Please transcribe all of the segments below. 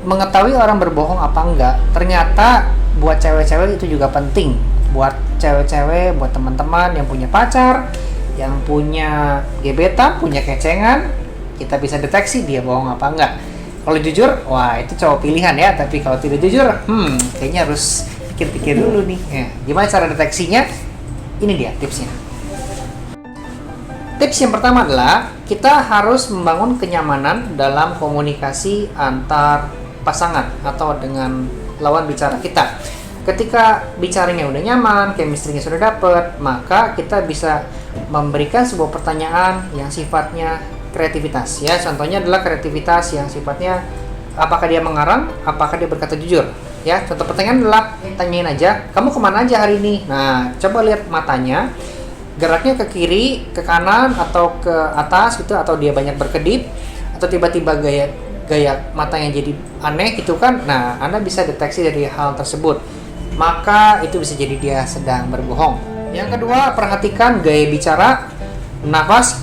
mengetahui orang berbohong apa enggak, ternyata buat cewek-cewek itu juga penting. Buat cewek-cewek, buat teman-teman yang punya pacar, yang punya gebetan, punya kecengan, kita bisa deteksi dia bohong apa enggak. Kalau jujur, wah itu cowok pilihan ya. Tapi kalau tidak jujur, kayaknya harus pikir-pikir dulu nih. Ya, gimana cara deteksinya? Ini dia tipsnya. Tips yang pertama adalah kita harus membangun kenyamanan dalam komunikasi antar pasangan atau dengan lawan bicara kita. Ketika bicaranya udah nyaman, chemistry-nya sudah dapet, maka kita bisa memberikan sebuah pertanyaan yang sifatnya kreativitas. Ya, contohnya adalah kreativitas yang sifatnya apakah dia mengarang, apakah dia berkata jujur. Ya, contoh pertanyaan adalah tanyain aja, kamu kemana aja hari ini? Nah, coba lihat matanya. Geraknya ke kiri, ke kanan, atau ke atas gitu, atau dia banyak berkedip, atau tiba-tiba gaya matanya jadi aneh gitu kan. Nah, Anda bisa deteksi dari hal tersebut. Maka itu bisa jadi dia sedang berbohong. Yang kedua, perhatikan gaya bicara, nafas,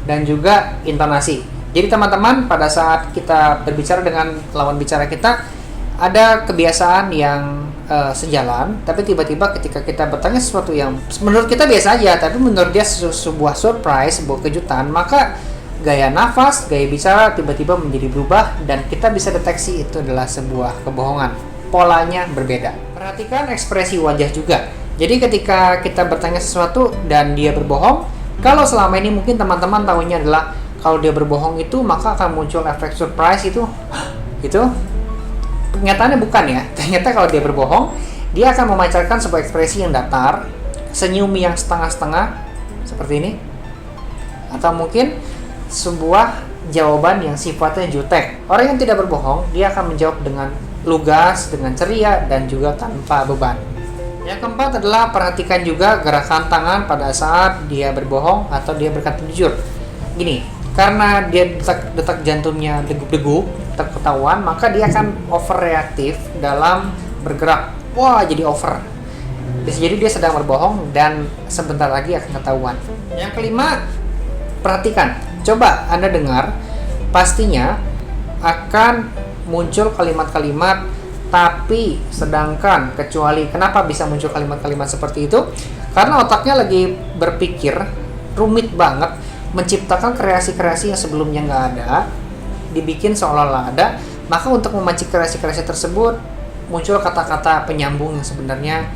dan juga intonasi. Jadi teman-teman, pada saat kita berbicara dengan lawan bicara kita, ada kebiasaan yang sejalan, tapi tiba-tiba ketika kita bertanya sesuatu yang menurut kita biasa aja, tapi menurut dia sebuah surprise, sebuah kejutan, maka gaya nafas, gaya bicara tiba-tiba menjadi berubah dan kita bisa deteksi itu adalah sebuah kebohongan. Polanya berbeda. Perhatikan ekspresi wajah juga. Jadi ketika kita bertanya sesuatu dan dia berbohong, kalau selama ini mungkin teman-teman tahunya adalah kalau dia berbohong itu maka akan muncul efek surprise itu. Kenyataannya bukan ya. Ternyata kalau dia berbohong, dia akan memancarkan sebuah ekspresi yang datar, senyum yang setengah-setengah seperti ini, atau mungkin sebuah jawaban yang sifatnya jutek. Orang yang tidak berbohong, dia akan menjawab dengan lugas, dengan ceria, dan juga tanpa beban. Yang keempat adalah perhatikan juga gerakan tangan pada saat dia berbohong atau dia berkata jujur. Gini, karena dia detak jantungnya degup-degup, ketahuan, maka dia akan overreaktif dalam bergerak. Wah, jadi over. Bisa jadi dia sedang berbohong dan sebentar lagi akan ketahuan. Yang kelima, perhatikan. Coba Anda dengar, pastinya akan muncul kalimat-kalimat tapi, sedangkan, kecuali. Kenapa bisa muncul kalimat-kalimat seperti itu? Karena otaknya lagi berpikir rumit banget, menciptakan kreasi-kreasi yang sebelumnya nggak ada, dibikin seolah-olah ada. Maka untuk memancing kreasi-kreasi tersebut, muncul kata-kata penyambung yang sebenarnya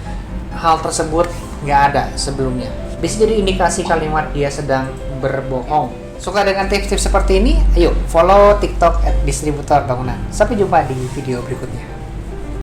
hal tersebut nggak ada sebelumnya. Bisa jadi indikasi kalimat dia sedang berbohong. Suka dengan tips-tips seperti ini? Ayo follow TikTok @distributorbangunan. Sampai jumpa di video berikutnya.